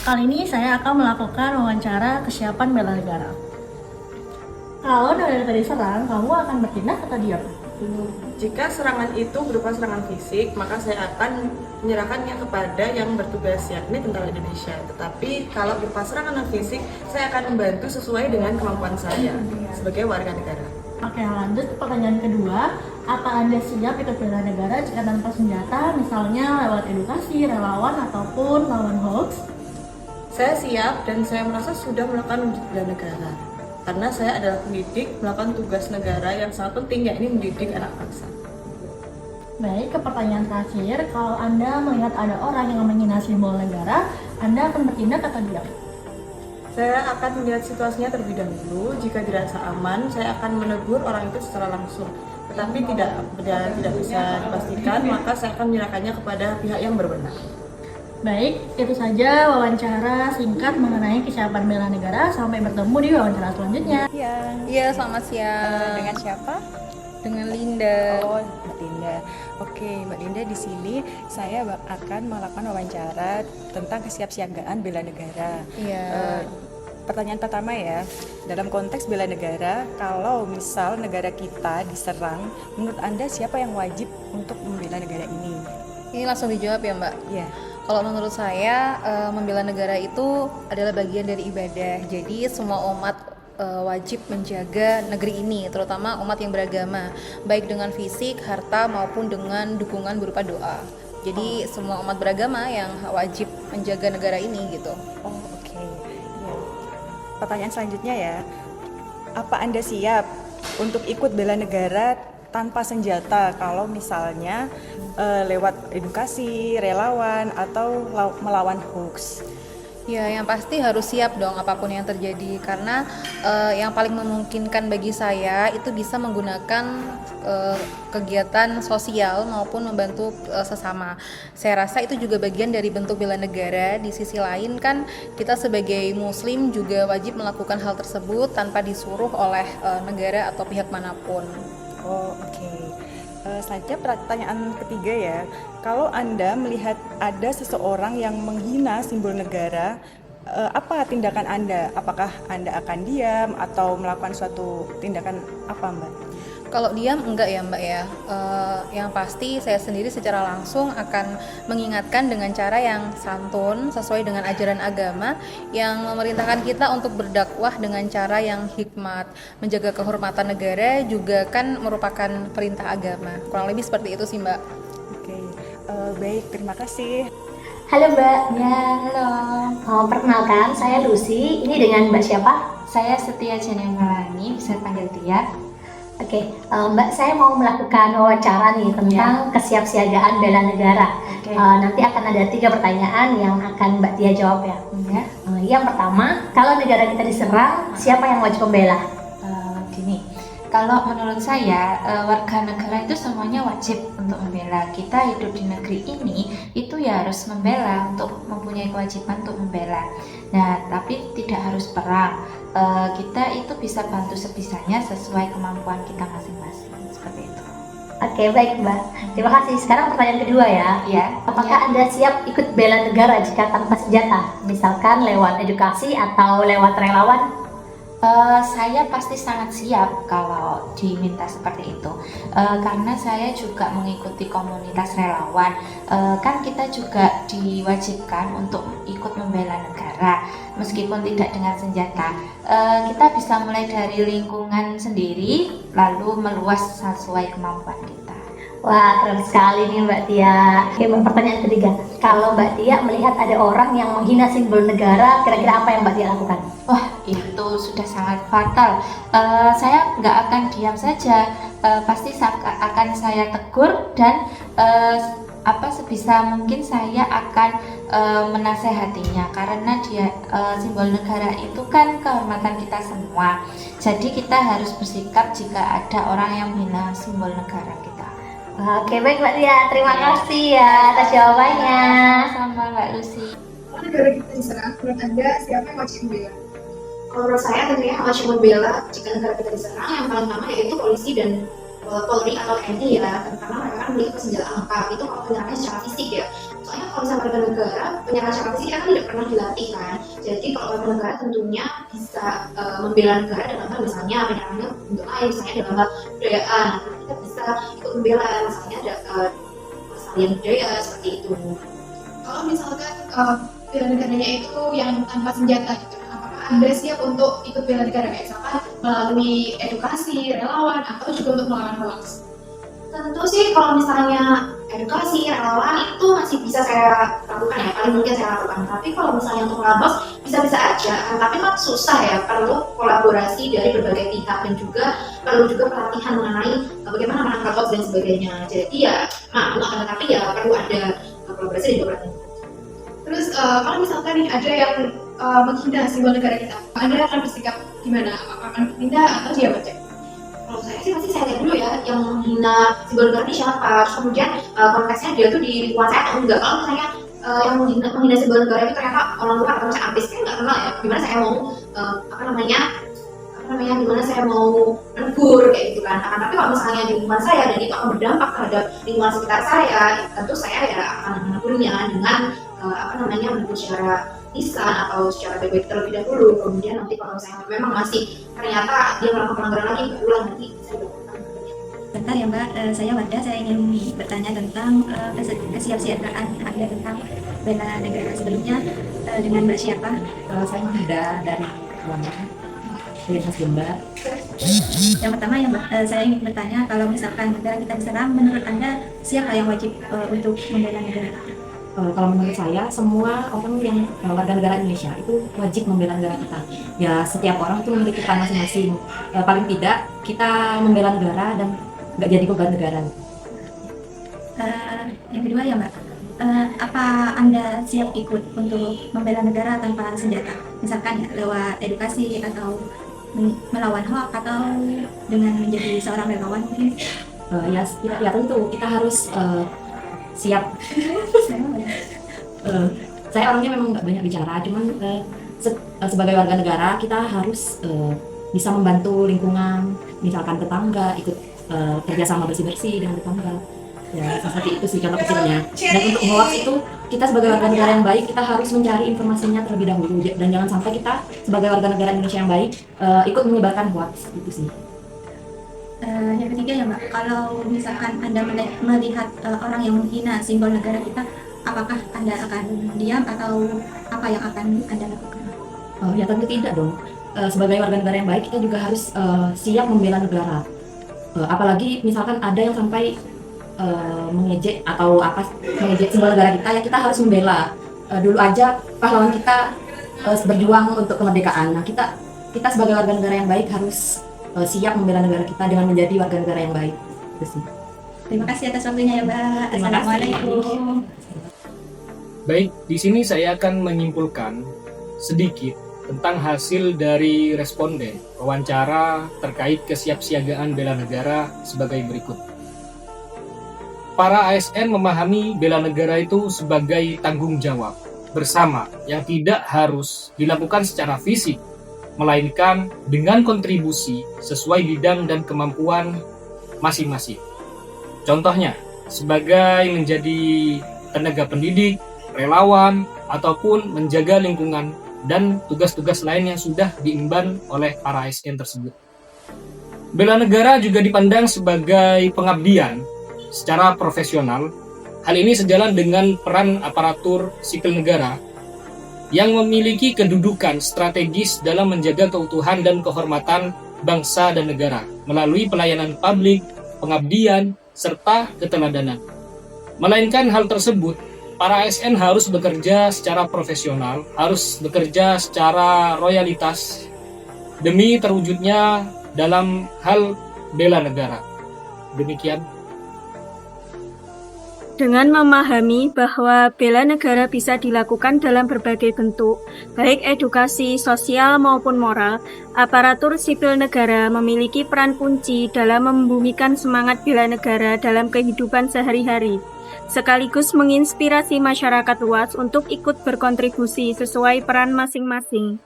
Kali ini saya akan melakukan wawancara kesiapan bela negara. Kalau negara kita diserang, kamu akan bertindak atau diam? Jika serangan itu berupa serangan fisik, maka saya akan menyerahkannya kepada yang bertugas, yakni tentara Indonesia. Tetapi kalau berupa serangan non fisik, saya akan membantu sesuai dengan kemampuan saya sebagai warga negara. Oke, lanjut ke pertanyaan kedua. Apa Anda siap ikut bela negara jika tanpa senjata, misalnya lewat edukasi, relawan, ataupun lawan hoax? Saya siap dan saya merasa sudah melakukan wujud bela negara. Karena saya adalah pendidik melakukan tugas negara yang sangat penting, yakni mendidik anak bangsa. Baik, ke pertanyaan terakhir. Kalau Anda melihat ada orang yang menghina simbol negara, Anda akan bertindak atau diam? Saya akan melihat situasinya terlebih dahulu. Jika dirasa aman, saya akan menegur orang itu secara langsung. Tetapi tidak bisa dipastikan, maka saya akan menyerahkannya kepada pihak yang berwenang. Baik, itu saja wawancara singkat mengenai kesiapan bela negara. Sampai bertemu di wawancara selanjutnya. Iya, selamat siang. Dengan siapa? Dengan Linda. Oh, Mbak Linda. Oke, Mbak Linda, di sini saya akan melakukan wawancara tentang kesiapsiagaan bela negara. Iya. Pertanyaan pertama ya, dalam konteks bela negara, kalau misal negara kita diserang, menurut Anda siapa yang wajib untuk membela negara ini? Ini langsung dijawab ya, Mbak. Ya. Kalau menurut saya, membela negara itu adalah bagian dari ibadah. Jadi semua umat wajib menjaga negeri ini, terutama umat yang beragama, baik dengan fisik, harta, maupun dengan dukungan berupa doa. Jadi semua umat beragama yang wajib menjaga negara ini gitu. Oh, oke. Ya. Pertanyaan selanjutnya ya, apa Anda siap untuk ikut bela negara tanpa senjata kalau misalnya lewat edukasi, relawan, atau melawan hoax? Ya, yang pasti harus siap dong apapun yang terjadi, karena yang paling memungkinkan bagi saya itu bisa menggunakan kegiatan sosial maupun membantu sesama. Saya rasa itu juga bagian dari bentuk bela negara. Di sisi lain kan kita sebagai muslim juga wajib melakukan hal tersebut tanpa disuruh oleh negara atau pihak manapun. Oh, oke. Selanjutnya pertanyaan ketiga ya, kalau Anda melihat ada seseorang yang menghina simbol negara, apa tindakan Anda? Apakah Anda akan diam atau melakukan suatu tindakan apa, Mbak? Kalau diam enggak ya Mbak ya, yang pasti saya sendiri secara langsung akan mengingatkan dengan cara yang santun sesuai dengan ajaran agama yang memerintahkan kita untuk berdakwah dengan cara yang hikmat. Menjaga kehormatan negara juga kan merupakan perintah agama. Kurang lebih seperti itu sih Mbak. Oke, baik, terima kasih. Halo Mbak. Ya, halo. Perkenalkan, saya Lucy. Ini dengan Mbak siapa? Saya Setia Janemalani, bisa panggil Tia. Oke, Mbak, saya mau melakukan wawancara nih tentang kesiapsiagaan bela negara. Oke. Nanti akan ada 3 pertanyaan yang akan Mbak Tia jawab ya. Ya. Yang pertama, kalau negara kita diserang, siapa yang wajib membela? Gini, kalau menurut saya warga negara itu semuanya wajib untuk membela. Kita hidup di negeri ini itu ya harus membela, untuk mempunyai kewajiban untuk membela. Nah, tapi tidak harus perang. Kita itu bisa bantu sebisanya sesuai kemampuan kita masing-masing, seperti itu. Oke, baik Mbak. Terima kasih. Sekarang pertanyaan kedua ya. Ya. Apakah Anda siap ikut bela negara jika tanpa senjata? Misalkan lewat edukasi atau lewat relawan? Saya pasti sangat siap kalau diminta seperti itu, karena saya juga mengikuti komunitas relawan. Kan kita juga diwajibkan untuk ikut membela negara meskipun tidak dengan senjata. Kita bisa mulai dari lingkungan sendiri lalu meluas sesuai kemampuan kita. Wah, keren sekali nih Mbak Tia. Oke, pertanyaan ketiga. Kalau Mbak Tia melihat ada orang yang menghina simbol negara, kira-kira apa yang Mbak Tia lakukan? Wah, itu sudah sangat fatal. Saya nggak akan diam saja. Pasti akan saya tegur dan sebisa mungkin saya akan menasehatinya, karena dia simbol negara itu kan kehormatan kita semua. Jadi kita harus bersikap jika ada orang yang menghina simbol negara kita. Oke, baik Mbak Tia. Terima kasih ya atas jawabannya. Sama Mbak Lucy. Negara kita diserang, menurut Anda siapa yang wajib membela? Kalau menurut saya tentunya wajib membela jika negara kita diserang yang paling utama yaitu polisi dan Polri atau TNI ya, karena mereka kan memiliki senjata lengkap. Itu kalau penyerangannya secara fisik ya. Soalnya kalau misalnya warga negara penyerangan secara fisik kan tidak pernah dilatih kan. Jadi kalau warga negara tentunya bisa membela negara dalam hal misalnya penyerangannya untuk lain, misalnya dalam hal kebudayaan, kita bisa ikut membela misalnya ada pelestarian budaya seperti itu. Kalau misalkan bela negaranya itu yang tanpa senjata gitu, apakah Anda siap untuk ikut bela negara kayak misalkan melalui edukasi, relawan, atau juga untuk melawan hoax? Tentu sih kalau misalnya edukasi, relawan itu masih bisa saya lakukan ya, paling mungkin saya lakukan. Tapi kalau misalnya untuk melawan hoax bisa-bisa aja, tapi kan susah ya, perlu kolaborasi dari berbagai pihak dan juga perlu juga pelatihan mengenai bagaimana menangkap hoax dan sebagainya. Jadi ya, akan tetapi ya perlu ada kolaborasi dan juga pelatihan. Terus kalau misalkan nih ada yang menghina simbol negara kita, Anda akan bersikap gimana? Apakah akan menghina atau diam aja? Kalau saya sih pasti saya lihat dulu ya yang menghina simbol negara ini siapa, terus kemudian konteksnya dia tuh di lingkungan saya atau enggak. Kalau misalnya yang menghina simbol negara itu ternyata orang luar atau misalnya artis kan nggak kenal ya, gimana saya mau gimana saya mau menegur kayak gitu kan. Tapi kalau misalnya di lingkungan saya dan itu akan berdampak terhadap lingkungan sekitar saya, tentu saya ya akan menegurnya dengan menegur secara lisan atau secara baik-baik terlebih dahulu. Kemudian nanti kalau misalnya memang masih ternyata dia melakukan pelanggaran lagi, berulang nanti bisa dilakukan. Bentar ya Mbak, saya Wanda, saya ingin bertanya tentang kesiapsiagaan Anda tentang bela negara sebelumnya dengan Mbak siapa? Saya Mahida dari Wanda, Universitas Jember. Yang pertama yang saya ingin bertanya, kalau misalkan negara kita diserang, menurut Anda siapa yang wajib untuk membela negara? Kalau menurut saya, semua orang yang warga negara Indonesia itu wajib membela negara kita. Ya, setiap orang itu memiliki peran masing-masing. Paling tidak kita membela negara dan nggak jadi beban negara. Yang kedua ya Mbak, apa Anda siap ikut untuk membela negara tanpa senjata? Misalkan ya lewat edukasi atau melawan hoax atau dengan menjadi seorang relawan mungkin? Ya tentu kita harus siap. Saya orangnya memang nggak banyak bicara, cuman sebagai warga negara kita harus bisa membantu lingkungan, misalkan tetangga, ikut kerjasama bersih-bersih dengan tetangga. Ya seperti itu sih contoh kecilnya. Dan untuk hoax itu kita sebagai warga negara yang baik kita harus mencari informasinya terlebih dahulu dan jangan sampai kita sebagai warga negara Indonesia yang baik ikut menyebarkan hoax itu sih. Yang ketiga ya Mbak, kalau misalkan Anda melihat orang yang menghina simbol negara kita, apakah Anda akan diam atau apa yang akan Anda lakukan? Ya tentu tidak dong. Sebagai warga negara yang baik kita juga harus siap membela negara. Apalagi misalkan ada yang sampai mengejek simbol negara kita, ya kita harus membela. Dulu aja pahlawan kita berjuang untuk kemerdekaan. Nah kita sebagai warga negara yang baik harus siap membela negara kita dengan menjadi warga negara yang baik. Itu sih. Terima kasih atas waktunya ya Mbak. Assalamualaikum. Baik, di sini saya akan menyimpulkan sedikit tentang hasil dari responden wawancara terkait kesiapsiagaan bela negara sebagai berikut. Para ASN memahami bela negara itu sebagai tanggung jawab bersama yang tidak harus dilakukan secara fisik, melainkan dengan kontribusi sesuai bidang dan kemampuan masing-masing. Contohnya, sebagai menjadi tenaga pendidik, relawan, ataupun menjaga lingkungan dan tugas-tugas lain yang sudah diemban oleh para ASN tersebut. Bela negara juga dipandang sebagai pengabdian secara profesional. Hal ini sejalan dengan peran aparatur sipil negara yang memiliki kedudukan strategis dalam menjaga keutuhan dan kehormatan bangsa dan negara melalui pelayanan publik, pengabdian, serta keteladanan. Melainkan hal tersebut, para ASN harus bekerja secara profesional, harus bekerja secara loyalitas demi terwujudnya dalam hal bela negara. Demikian. Dengan memahami bahwa bela negara bisa dilakukan dalam berbagai bentuk, baik edukasi, sosial maupun moral, aparatur sipil negara memiliki peran kunci dalam membumikan semangat bela negara dalam kehidupan sehari-hari, sekaligus menginspirasi masyarakat luas untuk ikut berkontribusi sesuai peran masing-masing.